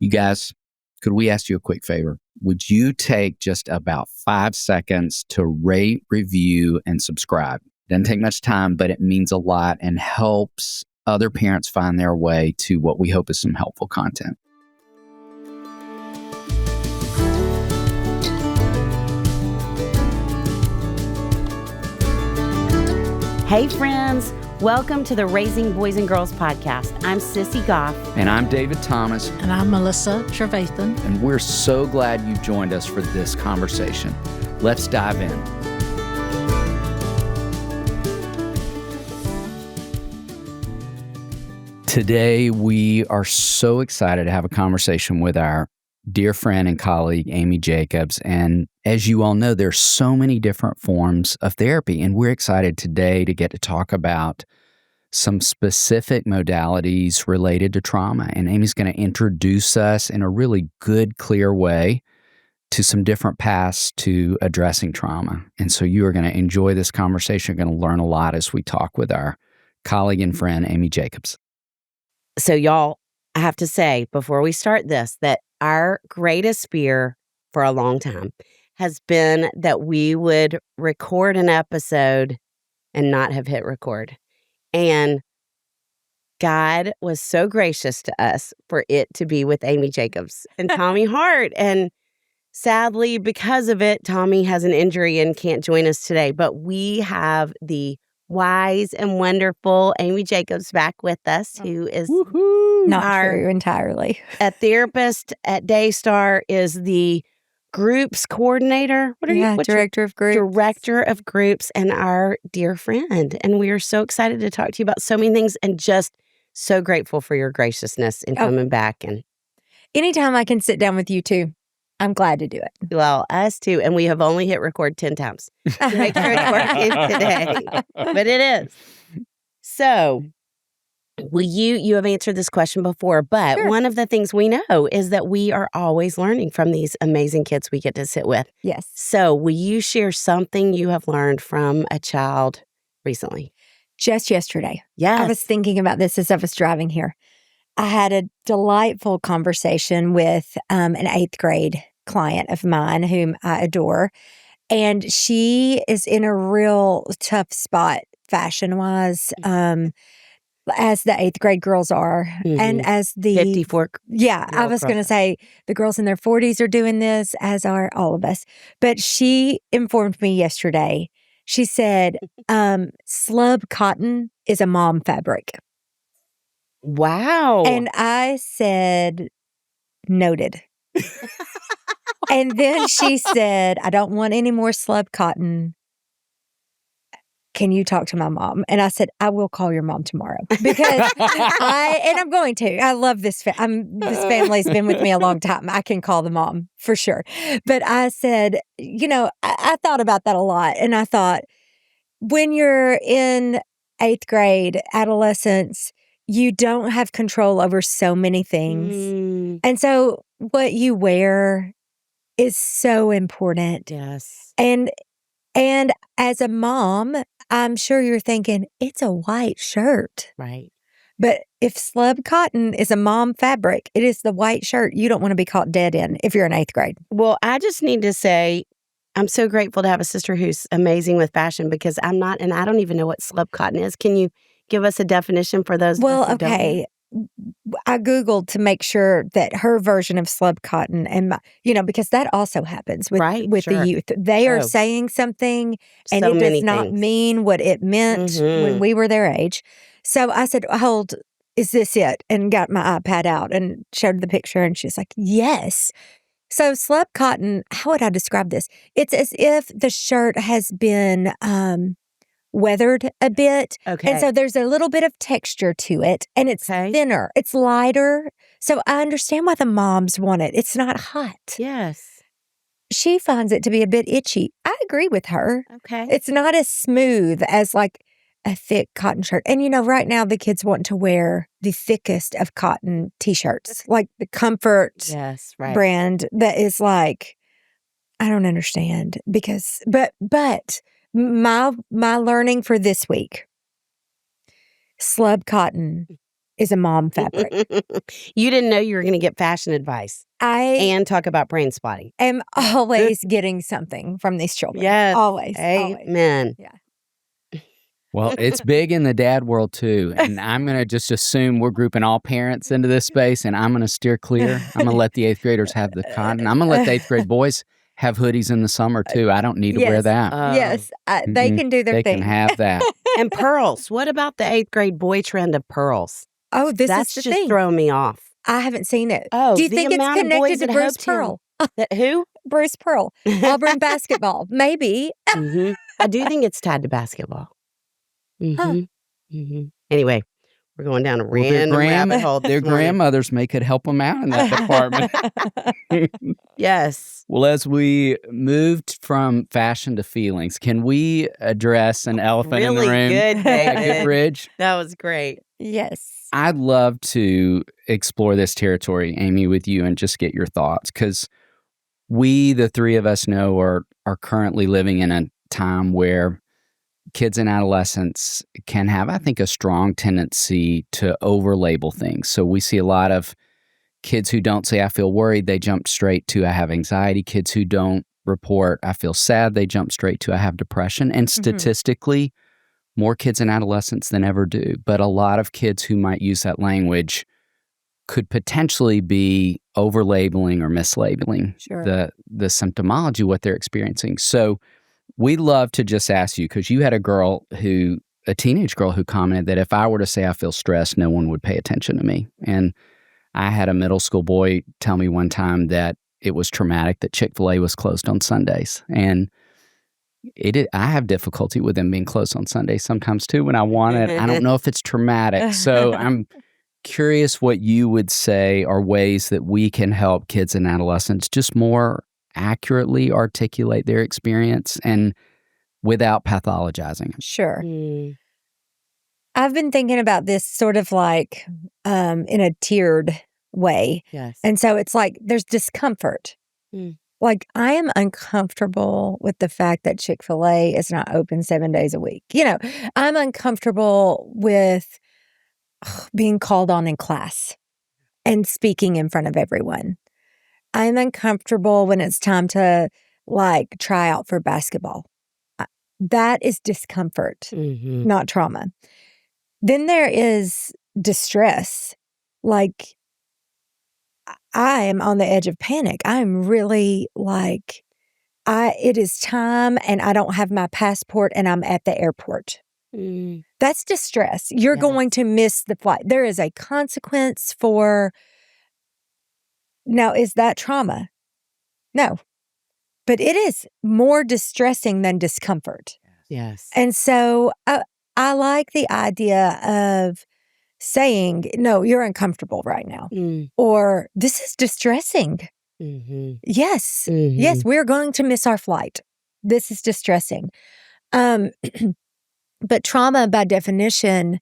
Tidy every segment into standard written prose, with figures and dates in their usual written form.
You guys, could we ask you a quick favor? Would you take just about 5 seconds to rate, review, and subscribe? Doesn't take much time, but it means a lot and helps other parents find their way to what we hope is some helpful content. Hey friends, welcome to the Raising Boys and Girls podcast. I'm Sissy Goff. And I'm David Thomas. And I'm Melissa Trevathan. And we're so glad you've joined us for this conversation. Let's dive in. Today, we are so excited to have a conversation with our dear friend and colleague, Amy Jacobs. And as you all know, there's so many different forms of therapy. And we're excited today to get to talk about some specific modalities related to trauma. And Amy's going to introduce us in a really good, clear way to some different paths to addressing trauma. And so you are going to enjoy this conversation. You're going to learn a lot as we talk with our colleague and friend, Amy Jacobs. So y'all, I have to say before we start this, that our greatest fear for a long time has been that we would record an episode and not have hit record. And God was so gracious to us for it to be with Amy Jacobs and Tommy Hart. And sadly, because of it, Tommy has an injury and can't join us today. But we have the wise and wonderful Amy Jacobs back with us, who is not true entirely. A therapist at Daystar, is the groups coordinator. What are you? Director of groups. Director of groups, and our dear friend. And we are so excited to talk to you about so many things, and just so grateful for your graciousness in coming back. And anytime I can sit down with you two, I'm glad to do it. Well, us too. And we have only hit record 10 times to make sure it's working today. But it is. So, you have answered this question before, but Sure. One of the things we know is that we are always learning from these amazing kids we get to sit with. Yes. So, will you share something you have learned from a child recently? Just yesterday. Yes. I was thinking about this as I was driving here. I had a delightful conversation with an 8th grade client of mine whom I adore. And she is in a real tough spot fashion-wise, as the 8th grade girls are. Mm-hmm. And as the 54. Yeah, I was going to say the girls in their 40s are doing this, as are all of us. But she informed me yesterday. She said, slub cotton is a mom fabric. Wow. And I said, noted. And then she said, I don't want any more slub cotton. Can you talk to my mom? And I said, I will call your mom tomorrow because I'm going to. I love this. This family's been with me a long time. I can call the mom for sure. But I said, I thought about that a lot. And I thought, when you're in 8th grade, adolescence, you don't have control over so many things. And so what you wear is so important. Yes. And as a mom, I'm sure you're thinking, it's a white shirt. Right. But if slub cotton is a mom fabric, it is the white shirt you don't want to be caught dead in if you're in 8th grade. Well, I just need to say, I'm so grateful to have a sister who's amazing with fashion, because I'm not, and I don't even know what slub cotton is. Can you give us a definition for those? Well, okay. I Googled to make sure that her version of slub cotton and because that also happens with the youth. They are saying something and it does not mean what it meant when we were their age. So I said, hold, is this it? And got my iPad out and showed the picture, and she's like, yes. So slub cotton, how would I describe this? It's as if the shirt has been weathered a bit. Okay. And so there's a little bit of texture to it, and it's thinner. It's lighter. So I understand why the moms want it. It's not hot. Yes. She finds it to be a bit itchy. I agree with her. Okay. It's not as smooth as like a thick cotton shirt. And right now the kids want to wear the thickest of cotton t-shirts, like the Comfort brand that is like, I don't understand because, but my learning for this week, slub cotton is a mom fabric. You didn't know you were going to get fashion advice I and talk about brain spotting. am always getting something from these children. Yes. Always. Amen. Yeah. Well, it's big in the dad world too. And I'm going to just assume we're grouping all parents into this space, and I'm going to steer clear. I'm going to let the 8th graders have the cotton. I'm going to let the 8th grade boys have hoodies in the summer too. I don't need to wear Yes. that. Yes. They can do their They thing. can have that. And pearls. What about the 8th grade boy trend of pearls? Oh, That's is the just thing. throwing me off. I haven't seen it. Oh, do you the think it's amount of boys connected to that Bruce hoped him- Pearl? Who? Bruce Pearl, Auburn basketball. Maybe. Mhm. I do think it's tied to basketball. Anyway, we're going down a random rabbit hole. Their this morning. grandmothers may could help them out in that department. Yes. Well, as we moved from fashion to feelings, can we address an elephant in the Really room? good, A David. good bridge. That was great. Yes. I'd love to explore this territory, Amy, with you and just get your thoughts, because we, the three of us, know are currently living in a time where kids and adolescents can have, I think, a strong tendency to over-label things. So we see a lot of kids who don't say, I feel worried, they jump straight to, I have anxiety. Kids who don't report, I feel sad, they jump straight to, I have depression. And statistically, more kids and adolescents than ever do. But a lot of kids who might use that language could potentially be over-labeling or mislabeling the symptomology, what they're experiencing. So we'd love to just ask you, because you had a teenage girl who commented that if I were to say I feel stressed, no one would pay attention to me. And I had a middle school boy tell me one time that it was traumatic that Chick-fil-A was closed on Sundays. And I have difficulty with them being closed on Sundays sometimes too when I want it. I don't know if it's traumatic. So I'm curious what you would say are ways that we can help kids and adolescents just more accurately articulate their experience and without pathologizing. Sure. I've been thinking about this sort of like in a tiered way. Yes. And so it's like there's discomfort. Like I am uncomfortable with the fact that Chick-fil-A is not open 7 days a week. You know, I'm uncomfortable with being called on in class and speaking in front of everyone. I'm uncomfortable when it's time to like try out for basketball. That is discomfort, not trauma. Then there is distress. Like I am on the edge of panic. I'm really like, it is time and I don't have my passport and I'm at the airport. That's distress. You're going to miss the flight. There is a consequence for. Now, is that trauma? No. But it is more distressing than discomfort. Yes. And so I like the idea of saying, no, you're uncomfortable right now. Or this is distressing. Yes. Yes, we're going to miss our flight. This is distressing. But trauma, by definition,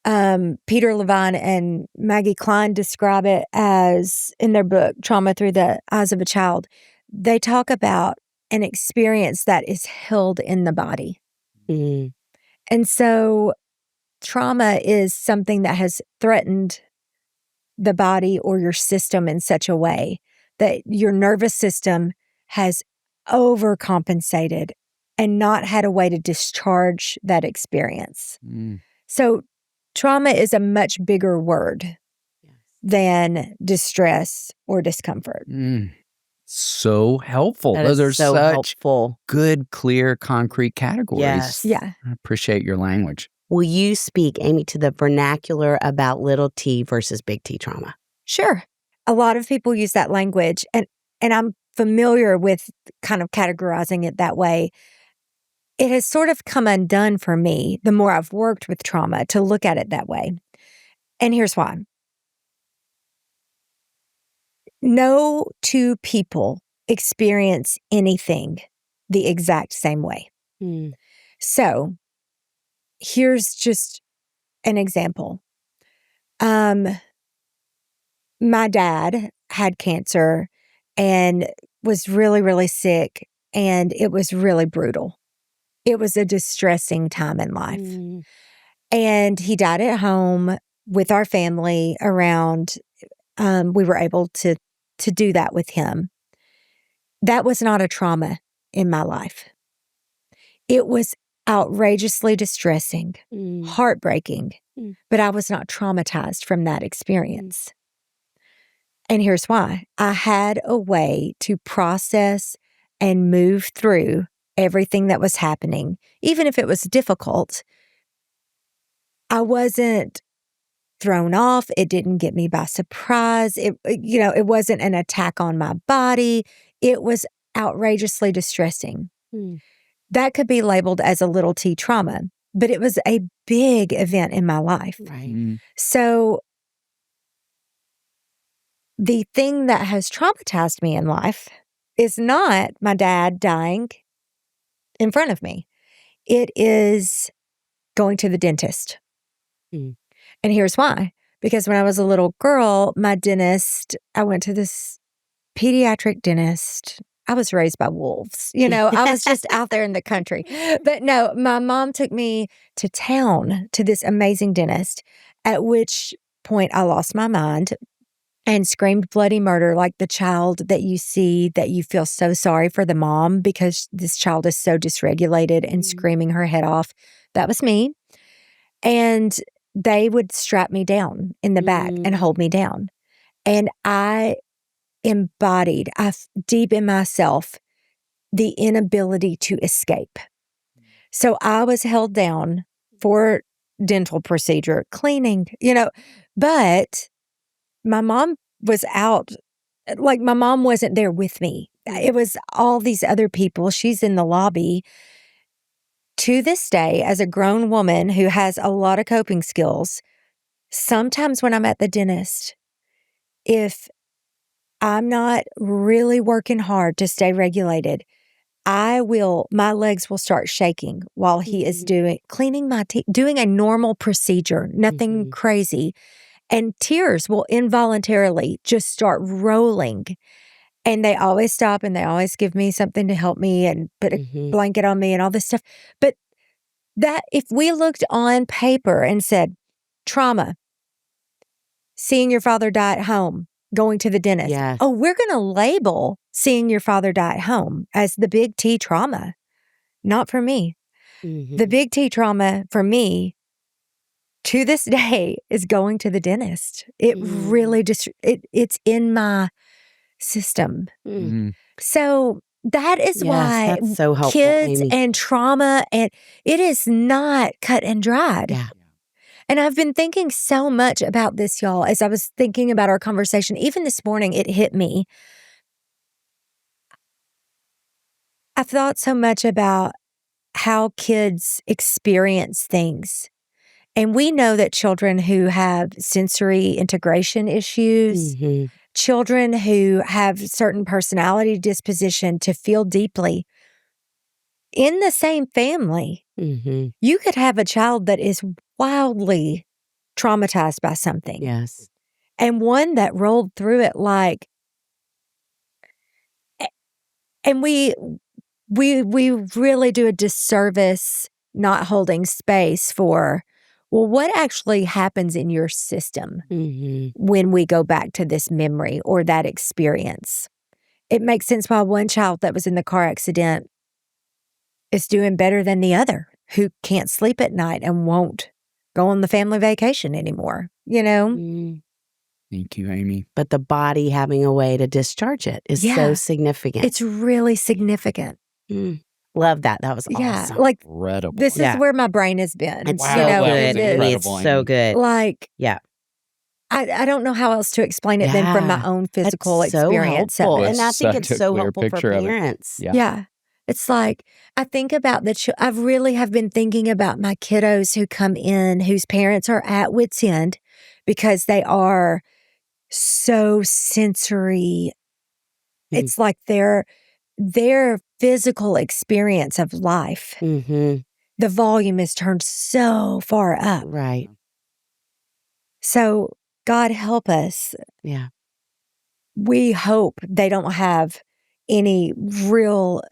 Peter Levine and Maggie Klein describe it as, in their book, Trauma Through the Eyes of a Child, they talk about an experience that is held in the body. And so trauma is something that has threatened the body or your system in such a way that your nervous system has overcompensated and not had a way to discharge that experience. So trauma is a much bigger word than distress or discomfort. So helpful. That Those are is so such helpful. good, clear, concrete categories. Yes. Yeah. I appreciate your language. Will you speak, Amy, to the vernacular about little T versus big T trauma? Sure. A lot of people use that language, and I'm familiar with kind of categorizing it that way. It has sort of come undone for me the more I've worked with trauma to look at it that way. And here's why. No two people experience anything the exact same way. So here's just an example. My dad had cancer and was really, really sick, and it was really brutal. It was a distressing time in life. And he died at home. with our family around, we were able to do that with him. That was not a trauma in my life. It was outrageously distressing, heartbreaking, but I was not traumatized from that experience. And here's why. I had a way to process and move through everything that was happening. Even if it was difficult, I wasn't thrown off. It didn't get me by surprise. It wasn't an attack on my body. It was outrageously distressing. That could be labeled as a little t trauma, but it was a big event in my life. Right. So the thing that has traumatized me in life is not my dad dying in front of me. It is going to the dentist. And here's why. Because when I was a little girl, my dentist, I went to this pediatric dentist. I was raised by wolves. I was just out there in the country. But no, my mom took me to town to this amazing dentist, at which point I lost my mind and screamed bloody murder like the child that you see that you feel so sorry for the mom because this child is so dysregulated and screaming her head off. That was me. And they would strap me down in the back and hold me down. And I embodied deep in myself the inability to escape. So I was held down for dental procedure, cleaning, but my mom was out. Like, my mom wasn't there with me. It was all these other people. She's in the lobby. To this day, as a grown woman who has a lot of coping skills, sometimes when I'm at the dentist, if I'm not really working hard to stay regulated, my legs will start shaking while he is cleaning my teeth, doing a normal procedure, nothing crazy. And tears will involuntarily just start rolling. And they always stop and they always give me something to help me and put a blanket on me and all this stuff. But that, if we looked on paper and said, trauma, seeing your father die at home, going to the dentist. Yes. Oh, we're going to label seeing your father die at home as the big T trauma. Not for me. The big T trauma for me to this day is going to the dentist. It really just, it's in my system. So that is why that's so helpful, kids Amy. and trauma, and it is not cut and dried. Yeah. And I've been thinking so much about this, y'all, as I was thinking about our conversation. Even this morning, it hit me. I've thought so much about how kids experience things. And we know that children who have sensory integration issues, children who have certain personality disposition to feel deeply, in the same family, you could have a child that is wildly traumatized by something. Yes. And one that rolled through it like, and we really do a disservice not holding space for, well, what actually happens in your system when we go back to this memory or that experience? It makes sense why one child that was in the car accident is doing better than the other, who can't sleep at night and won't go on the family vacation anymore, Thank you, Amy. But the body having a way to discharge it is so significant. It's really significant. Love that. That was Yeah, awesome. like Incredible. this is where my brain has been. It's Wow, so that was good. incredible, It's so Amy. good. Like, Yeah. I don't know how else to explain it than from my own physical That's so experience. of helpful. it. And I think Such it's a so clear helpful for picture of it. parents. Yeah. It's like, I think about I really have been thinking about my kiddos who come in, whose parents are at wit's end because they are so sensory. It's like their physical experience of life, the volume is turned so far up. Right. So God help us. Yeah. We hope they don't have any real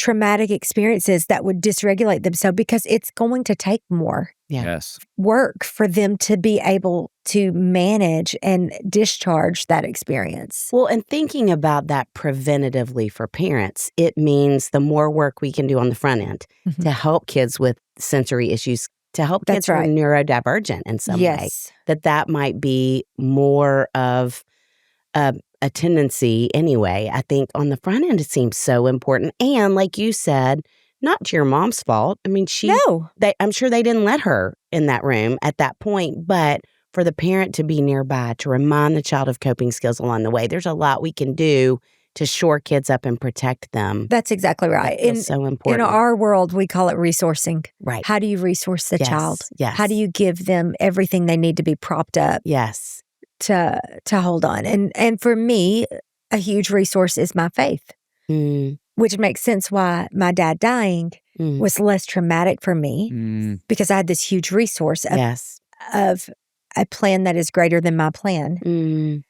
traumatic experiences that would dysregulate them. So because it's going to take more Yeah. Yes. work for them to be able to manage and discharge that experience. Well, and thinking about that preventatively for parents, it means the more work we can do on the front end to help kids with sensory issues, to help kids That's right. who are neurodivergent in some way, Yes. that might be more of a tendency anyway. I think on the front end, it seems so important. And like you said, not to your mom's fault. I mean, No. I'm sure they didn't let her in that room at that point, but for the parent to be nearby, to remind the child of coping skills along the way, there's a lot we can do to shore kids up and protect them. That's exactly right. That's so important. In our world, we call it resourcing. Right. How do you resource the child? Yes. How do you give them everything they need to be propped up Yes. to hold on? And for me, a huge resource is my faith, which makes sense why my dad dying was less traumatic for me because I had this huge resource of a plan that is greater than my plan.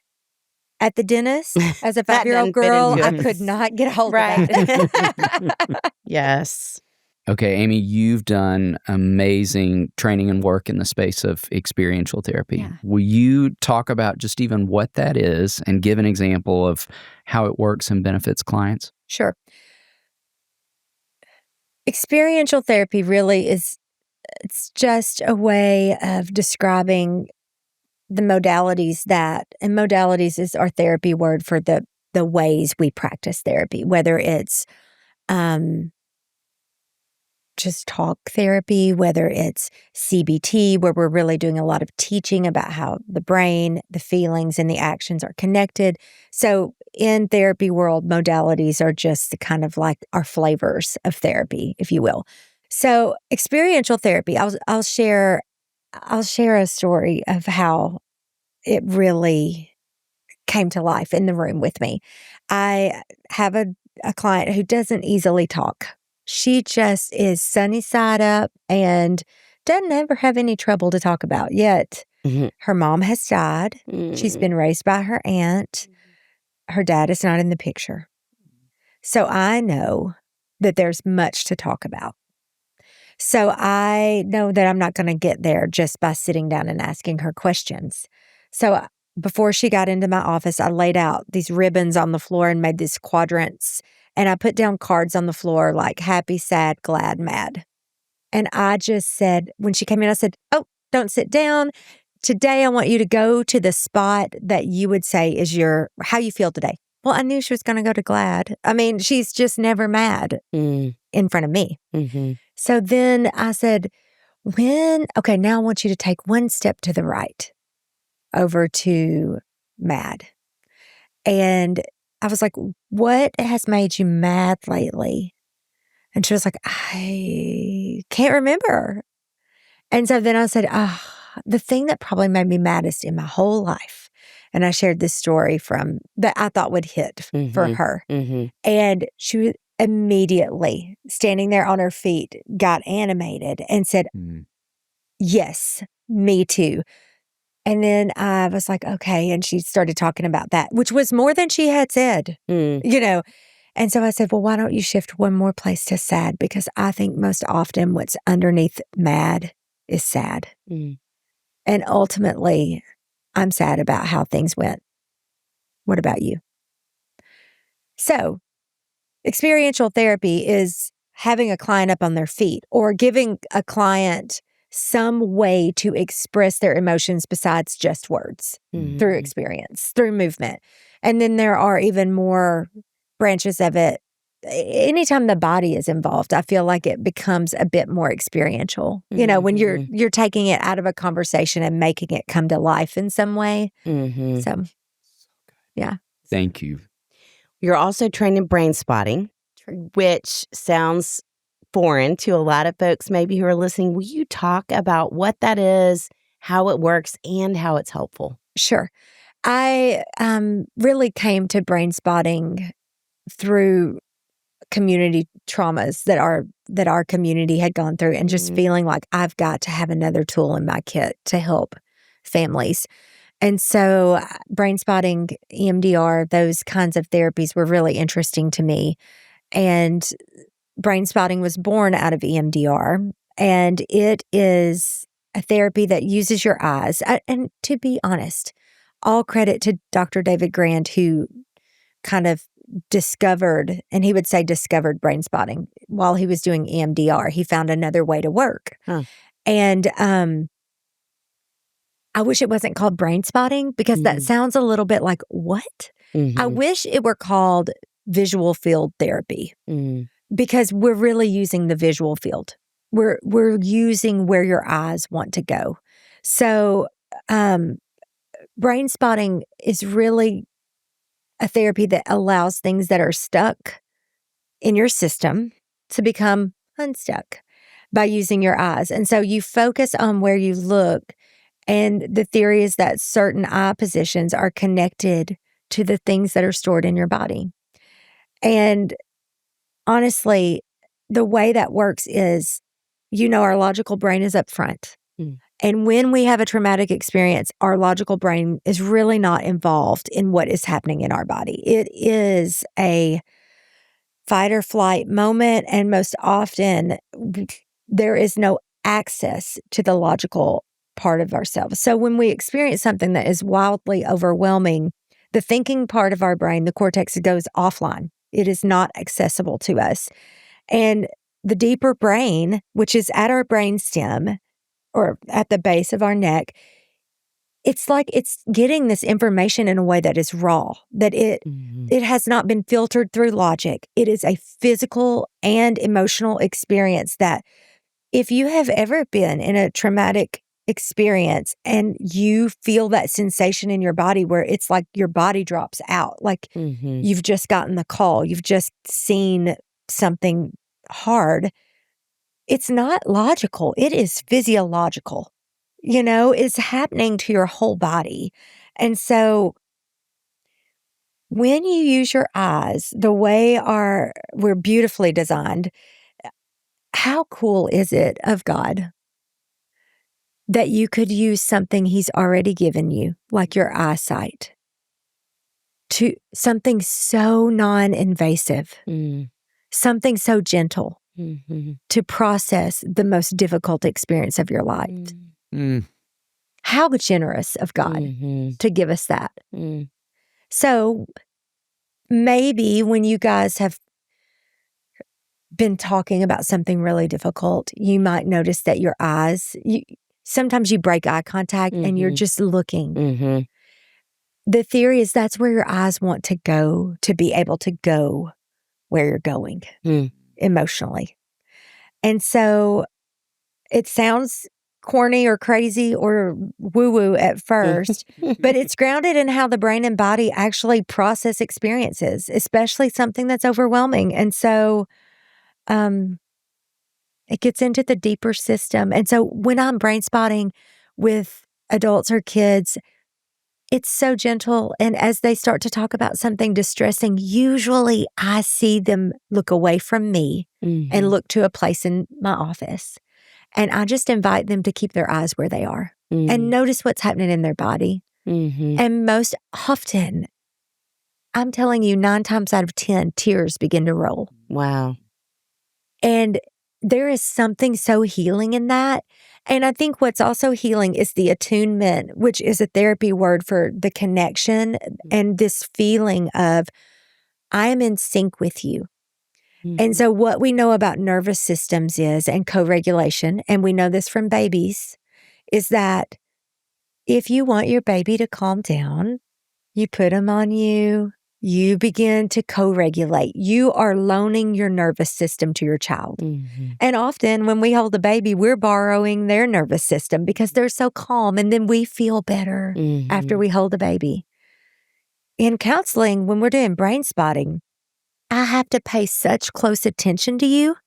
At the dentist, as a 5-year-old girl, I could not get a hold of that. Yes. Okay, Amy, you've done amazing training and work in the space of experiential therapy. Yeah. Will you talk about just even what that is and give an example of how it works and benefits clients? Sure. Experiential therapy really it's just a way of describing the modalities and modalities is our therapy word for the ways we practice therapy, whether it's just talk therapy, whether it's CBT, where we're really doing a lot of teaching about how the brain, the feelings, and the actions are connected. So in therapy world, modalities are just kind of like our flavors of therapy, if you will. So experiential therapy, I'll share a story of how it really came to life in the room with me. I have a client who doesn't easily talk. She just is sunny side up and doesn't ever have any trouble to talk about. Yet her mom has died. She's been raised by her aunt. Her dad is not in the picture. So I know that there's much to talk about. So I know that I'm not going to get there just by sitting down and asking her questions. So before she got into my office, I laid out these ribbons on the floor and made these quadrants. And I put down cards on the floor like happy, sad, glad, mad. And I just said, when she came in, I said, "Oh, don't sit down. Today, I want you to go to the spot that you would say is how you feel today." Well, I knew she was going to go to glad. I mean, she's just never mad in front of me. So then I said, okay, now I want you to take one step to the right over to mad. And I was like, "What has made you mad lately?" And she was like, "I can't remember." And so then I said, the thing that probably made me maddest in my whole life. And I shared this story that I thought would hit for her. And she was immediately standing there on her feet, got animated and said, "Yes, me too." And then I was like, okay. And she started talking about that, which was more than she had said, And so I said, well, why don't you shift one more place to sad? Because I think most often what's underneath mad is sad. And ultimately, I'm sad about how things went. What about you? So experiential therapy is having a client up on their feet or giving a client some way to express their emotions besides just words through experience, through movement. And then there are even more branches of it. Anytime the body is involved, I feel like it becomes a bit more experiential. When you're taking it out of a conversation and making it come to life in some way. So, yeah. Thank you. You're also trained in brain spotting, which sounds foreign to a lot of folks maybe who are listening. Will you talk about what that is, how it works, and how it's helpful? Sure. I really came to brain spotting through community traumas that our community had gone through and just feeling like I've got to have another tool in my kit to help families. And so brain spotting, EMDR, those kinds of therapies were really interesting to me. And brain spotting was born out of EMDR, and it is a therapy that uses your eyes. And to be honest, all credit to Dr. David Grand, who kind of discovered, and he would say discovered brain spotting while he was doing EMDR. He found another way to work. Huh. And I wish it wasn't called brain spotting because that sounds a little bit like what? I wish it were called visual field therapy because we're really using the visual field. We're using where your eyes want to go. So brain spotting is really a therapy that allows things that are stuck in your system to become unstuck by using your eyes. And so you focus on where you look, and the theory is that certain eye positions are connected to the things that are stored in your body. And honestly, the way that works is, our logical brain is up front. And when we have a traumatic experience, our logical brain is really not involved in what is happening in our body. It is a fight or flight moment, and most often there is no access to the logical part of ourselves. So when we experience something that is wildly overwhelming, the thinking part of our brain, the cortex, goes offline. It is not accessible to us. And the deeper brain, which is at our brain stem or at the base of our neck, it's like it's getting this information in a way that is raw, that it has not been filtered through logic. It is a physical and emotional experience that if you have ever been in a traumatic experience and you feel that sensation in your body where it's like your body drops out, like you've just gotten the call, you've just seen something hard, it's not logical. It is physiological. It's happening to your whole body. And so when you use your eyes the way we're beautifully designed, how cool is it of God that you could use something He's already given you, like your eyesight, to something so non-invasive, something so gentle to process the most difficult experience of your life. How generous of God to give us that. So maybe when you guys have been talking about something really difficult, you might notice that your eyes, sometimes you break eye contact and you're just looking. The theory is that's where your eyes want to go, to be able to go where you're going emotionally. And so it sounds corny or crazy or woo-woo at first, but it's grounded in how the brain and body actually process experiences, especially something that's overwhelming. And so it gets into the deeper system. And so when I'm brain spotting with adults or kids, it's so gentle. And as they start to talk about something distressing, usually I see them look away from me and look to a place in my office. And I just invite them to keep their eyes where they are and notice what's happening in their body. And most often, I'm telling you, 9 times out of 10, tears begin to roll. Wow. And there is something so healing in that. And I think what's also healing is the attunement, which is a therapy word for the connection and this feeling of, I am in sync with you. And so what we know about nervous systems is, and co-regulation, and we know this from babies, is that if you want your baby to calm down, you put them on you, you begin to co-regulate. You are loaning your nervous system to your child. And often when we hold the baby, we're borrowing their nervous system because they're so calm, and then we feel better after we hold the baby. In counseling, when we're doing brain spotting, I have to pay such close attention to you.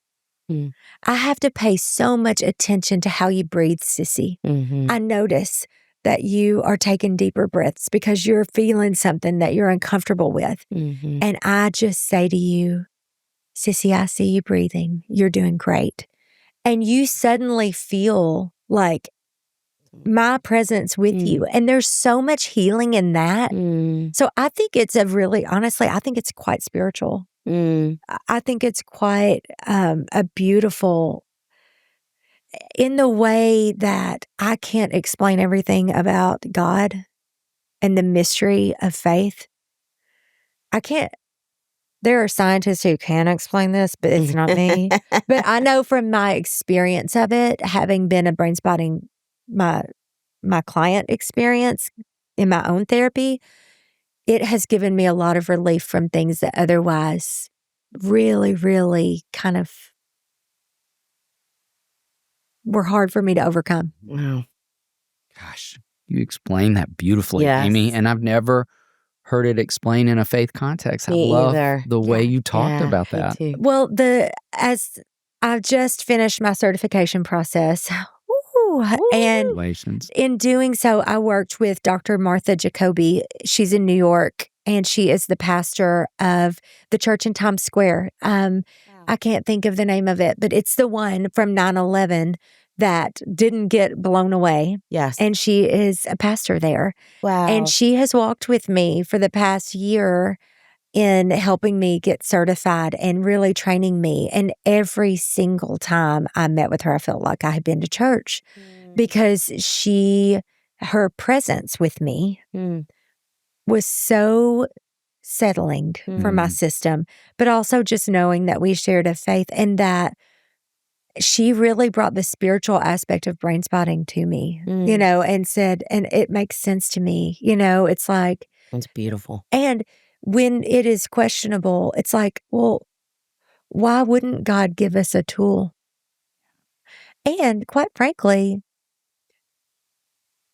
I have to pay so much attention to how you breathe, Sissy. I notice that you are taking deeper breaths because you're feeling something that you're uncomfortable with. And I just say to you, Sissy, I see you breathing. You're doing great. And you suddenly feel like my presence with you. And there's so much healing in that. So I think it's honestly, I think it's quite spiritual. I think it's quite a beautiful, in the way that I can't explain everything about God and the mystery of faith. I can't. There are scientists who can explain this, but it's not me. But I know from my experience of it, having been a brain spotting, my client experience in my own therapy, it has given me a lot of relief from things that otherwise really, really kind of were hard for me to overcome. Wow. Gosh, you explain that beautifully, Yes. Amy, and I've never heard it explained in a faith context. I Me love either. the way you talked Yeah, about me that. too. Well, as I've just finished my certification process, and Congratulations. in doing so, I worked with Dr. Martha Jacoby. She's in New York, and she is the pastor of the church in Times Square. I can't think of the name of it, but it's the one from 9/11 that didn't get blown away. Yes. And she is a pastor there. Wow. And she has walked with me for the past year in helping me get certified and really training me. And every single time I met with her, I felt like I had been to church because her presence with me was so settling for my system, but also just knowing that we shared a faith and that she really brought the spiritual aspect of brain spotting to me, and said, and it makes sense to me. It's like, That's beautiful. and when it is questionable, it's like, well, why wouldn't God give us a tool? And quite frankly,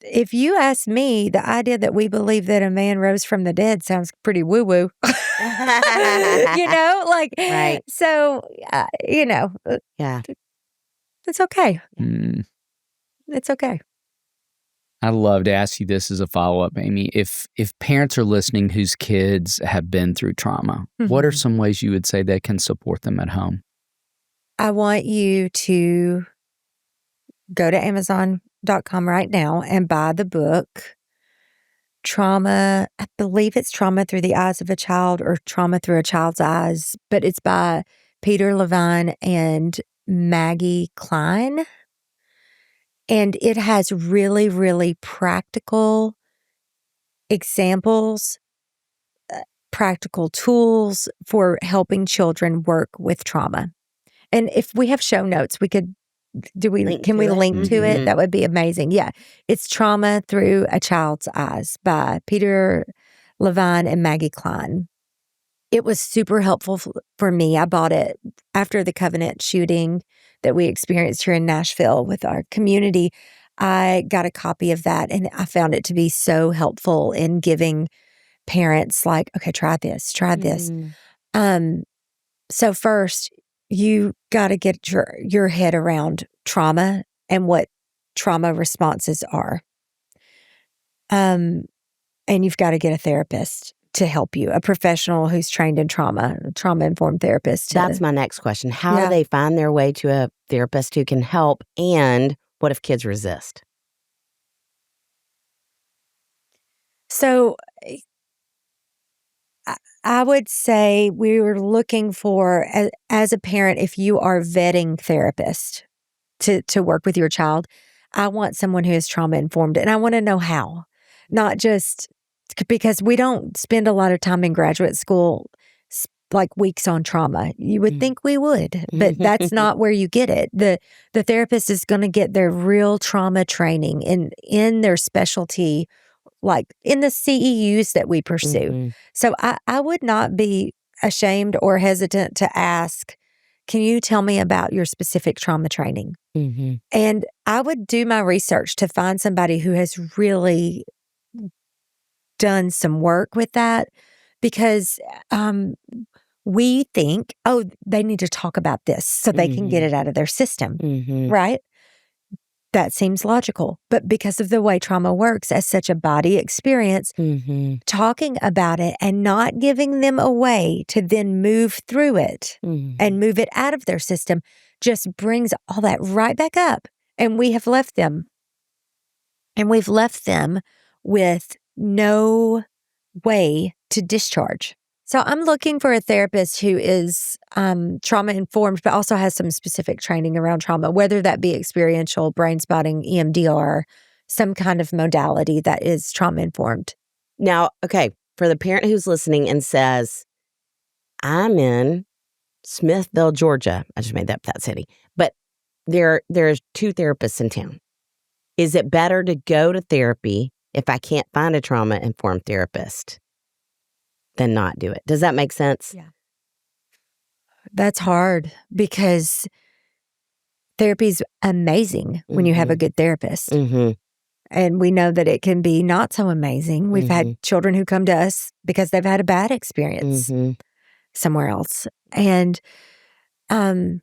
if you ask me, the idea that we believe that a man rose from the dead sounds pretty woo-woo. Right. So, Yeah. it's okay. Mm. It's okay. I'd love to ask you this as a follow-up, Amy. If parents are listening whose kids have been through trauma, what are some ways you would say they can support them at home? I want you to go to Amazon.com right now and buy the book, Trauma. I believe it's Trauma Through the Eyes of a Child or Trauma Through a Child's Eyes, but it's by Peter Levine and Maggie Klein. And it has really, really practical examples, practical tools for helping children work with trauma. And if we have show notes, we could, can we link to it? That would be amazing. Yeah. It's Trauma Through a Child's Eyes by Peter Levine and Maggie Klein. It was super helpful for me. I bought it after the Covenant shooting that we experienced here in Nashville with our community. I got a copy of that and I found it to be so helpful in giving parents like, okay, try this, try this. So first, you got to get your head around trauma and what trauma responses are. And you've got to get a therapist to help you, a professional who's trained in trauma-informed therapist. That's my next question. How do they find their way to a therapist who can help? And what if kids resist? So I would say we were looking for, as a parent, if you are vetting therapist to work with your child, I want someone who is trauma-informed, and I want to know how, not just because we don't spend a lot of time in graduate school, like weeks on trauma. You would think we would, but that's not where you get it. The therapist is going to get their real trauma training in their specialty, like in the CEUs that we pursue. So I would not be ashamed or hesitant to ask, can you tell me about your specific trauma training? And I would do my research to find somebody who has really done some work with that, because we think, oh, they need to talk about this so they can get it out of their system, right? That seems logical. But because of the way trauma works as such a body experience, talking about it and not giving them a way to then move through it and move it out of their system just brings all that right back up. And we have left them. And we've left them with no way to discharge. So I'm looking for a therapist who is trauma informed, but also has some specific training around trauma, whether that be experiential, brain spotting, EMDR, some kind of modality that is trauma informed. Now, okay, for the parent who's listening and says, I'm in Smithville, Georgia. I just made up that city. But there's 2 therapists in town. Is it better to go to therapy if I can't find a trauma-informed therapist than not do it? Does that make sense? Yeah. That's hard because therapy's amazing when you have a good therapist. Mm-hmm. And we know that it can be not so amazing. We've had children who come to us because they've had a bad experience somewhere else. And I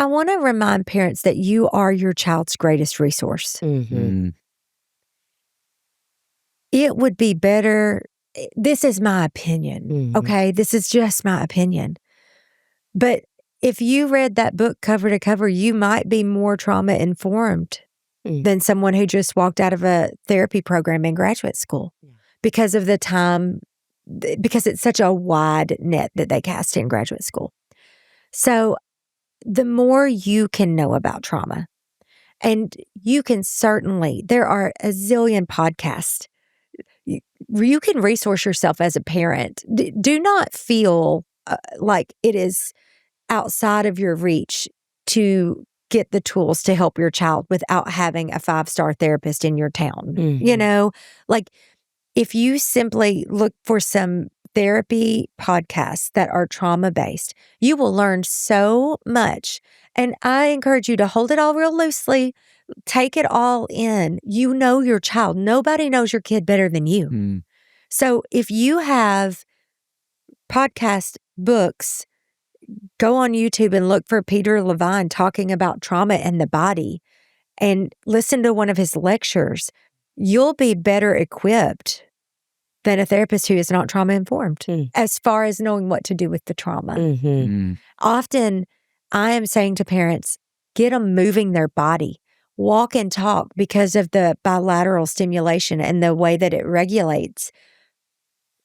want to remind parents that you are your child's greatest resource. It would be better. This is my opinion. Okay. This is just my opinion. But if you read that book cover to cover, you might be more trauma informed than someone who just walked out of a therapy program in graduate school because of the time, because it's such a wide net that they cast in graduate school. So the more you can know about trauma, and you can certainly, there are a zillion podcasts. You can resource yourself as a parent. Do not feel like it is outside of your reach to get the tools to help your child without having a 5-star therapist in your town. You know, like if you simply look for some therapy podcasts that are trauma-based, you will learn so much. And I encourage you to hold it all real loosely. Take it all in. You know your child. Nobody knows your kid better than you. So if you have podcast books, go on YouTube and look for Peter Levine talking about trauma and the body and listen to one of his lectures. You'll be better equipped than a therapist who is not trauma informed as far as knowing what to do with the trauma. Often I am saying to parents, get them moving their body, walk and talk because of the bilateral stimulation and the way that it regulates.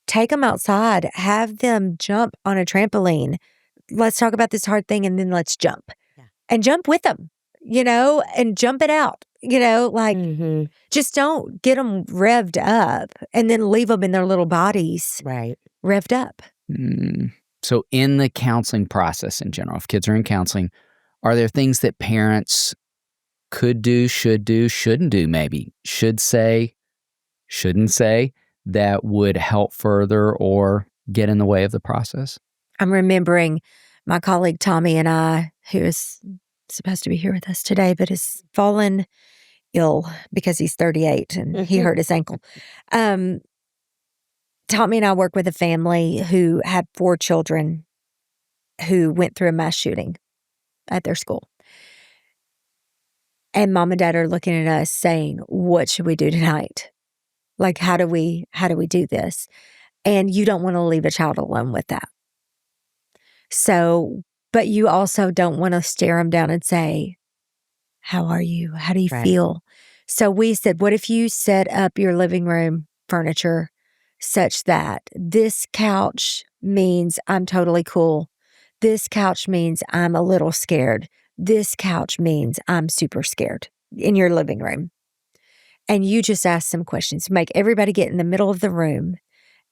Take them outside, have them jump on a trampoline. Let's talk about this hard thing and then let's jump. And jump with them, you know, and jump it out, you know, like just don't get them revved up and then leave them in their little bodies revved up. So in the counseling process in general, if kids are in counseling, are there things that parents could do, shouldn't do maybe, should say, shouldn't say, that would help further or get in the way of the process? I'm remembering my colleague Tommy and I, who is supposed to be here with us today, but has fallen ill because he's 38 and he hurt his ankle. Tommy and I work with a family who had 4 children who went through a mass shooting at their school. And mom and dad are looking at us saying, what should we do tonight? Like, how do we do this? And you don't want to leave a child alone with that. So, but you also don't want to stare them down and say, how are you? How do you feel? So we said, what if you set up your living room furniture such that this couch means I'm totally cool. This couch means I'm a little scared. This couch means I'm super scared in your living room. And you just ask some questions. Make everybody get in the middle of the room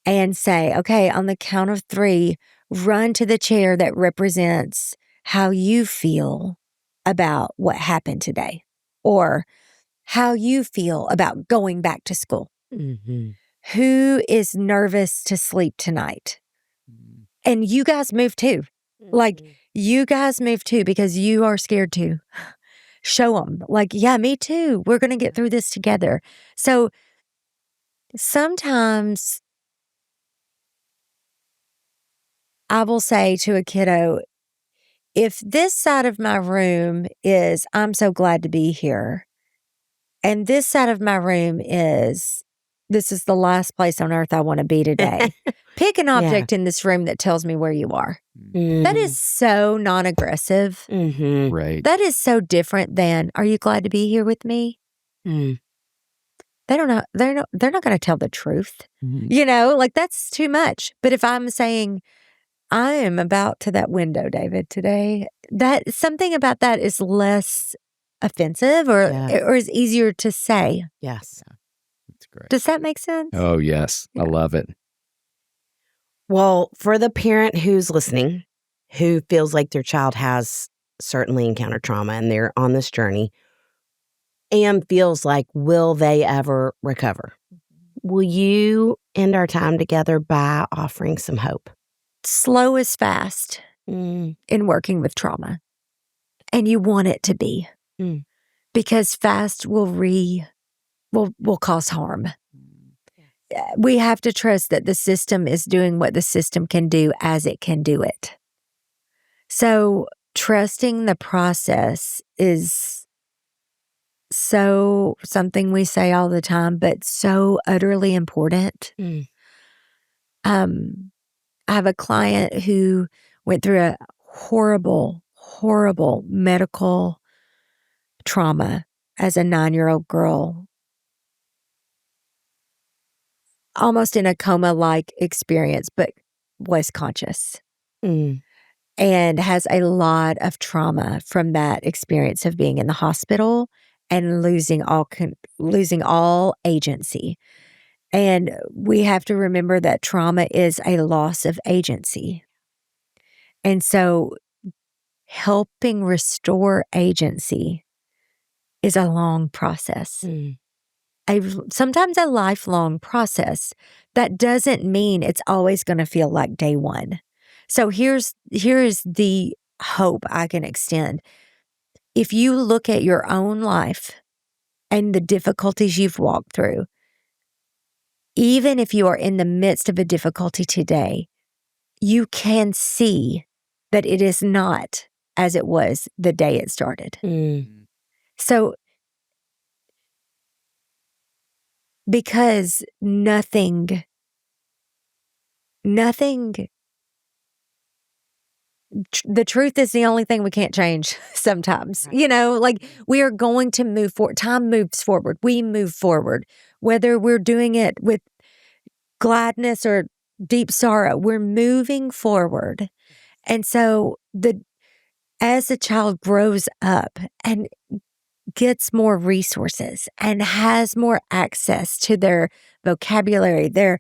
and say, okay, on the count of 3, run to the chair that represents how you feel about what happened today or how you feel about going back to school. Who is nervous to sleep tonight? And you guys move too. Like, you guys move too because you are scared too. Show them, like, yeah, me too. We're going to get through this together. So sometimes I will say to a kiddo, if this side of my room is, I'm so glad to be here, and this side of my room is, this is the last place on earth I want to be today. Pick an object in this room that tells me where you are. That is so non-aggressive. Right. That is so different than, are you glad to be here with me? they don't know, they're not going to tell the truth. Mhm. Like that's too much. But if I'm saying, I am about to that window, David, today, that something about that is less offensive or is easier to say. Yes. That's great. Does that make sense? Oh, yes. I love it. Well, for the parent who's listening, who feels like their child has certainly encountered trauma and they're on this journey and feels like, will they ever recover? Will you end our time together by offering some hope? Slow is fast in working with trauma. And you want it to be. Because fast will cause harm. We have to trust that the system is doing what the system can do as it can do it. So trusting the process is so something we say all the time, but so utterly important. I have a client who went through a horrible, horrible medical trauma as a 9-year-old girl, almost in a coma-like experience, but was conscious. And has a lot of trauma from that experience of being in the hospital and losing all agency. And we have to remember that trauma is a loss of agency. And so helping restore agency is a long process. Sometimes a lifelong process. That doesn't mean it's always going to feel like day one. So here's the hope I can extend. If you look at your own life and the difficulties you've walked through, even if you are in the midst of a difficulty today, you can see that it is not as it was the day it started. So, because nothing, the truth is the only thing we can't change sometimes. Like we are going to move forward. Time moves forward. We move forward. Whether we're doing it with gladness or deep sorrow, we're moving forward. And so as a child grows up and gets more resources and has more access to their vocabulary, their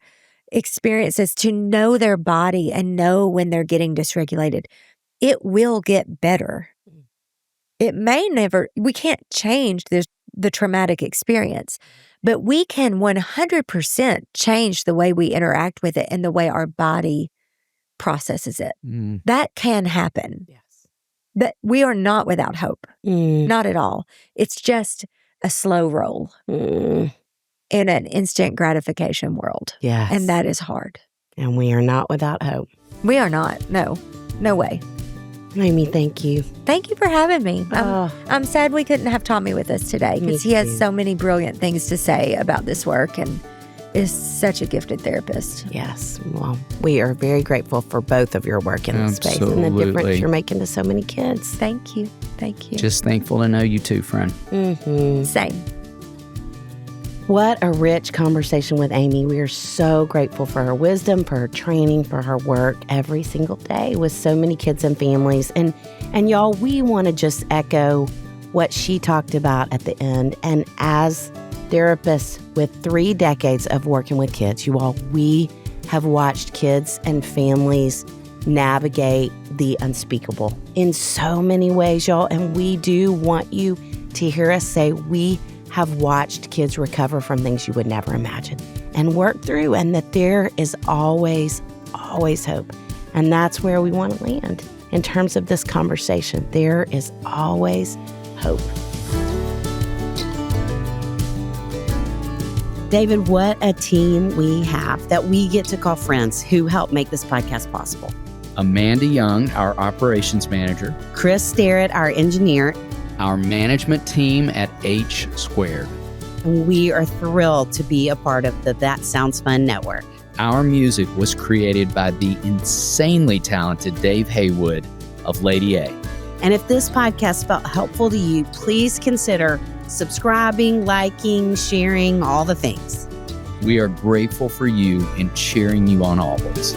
experiences, to know their body and know when they're getting dysregulated, it will get better. It may never, we can't change the traumatic experience, but we can 100% change the way we interact with it and the way our body processes it. That can happen. But we are not without hope. Not at all. It's just a slow roll in an instant gratification world. Yes. And that is hard. And we are not without hope. We are not. No way. Amy, thank you. Thank you for having me. I'm sad we couldn't have Tommy with us today because he has so many brilliant things to say about this work and is such a gifted therapist. Yes. Well, we are very grateful for both of your work in this space and the difference you're making to so many kids. Thank you. Thank you. Just thankful to know you too, friend. Same. What a rich conversation with Amy. We are so grateful for her wisdom, for her training, for her work every single day with so many kids and families. And y'all, we want to just echo what she talked about at the end. And as therapists with 3 decades of working with kids, you all, we have watched kids and families navigate the unspeakable in so many ways, y'all. And we do want you to hear us say we have watched kids recover from things you would never imagine and work through, and that there is always, always hope. And that's where we want to land in terms of this conversation. There is always hope. David, what a team we have that we get to call friends who help make this podcast possible. Amanda Young, our operations manager. Chris Starrett, our engineer. Our management team at H Squared. We are thrilled to be a part of the That Sounds Fun network. Our music was created by the insanely talented Dave Haywood of Lady A. And if this podcast felt helpful to you, please consider subscribing, liking, sharing, all the things. We are grateful for you and cheering you on always.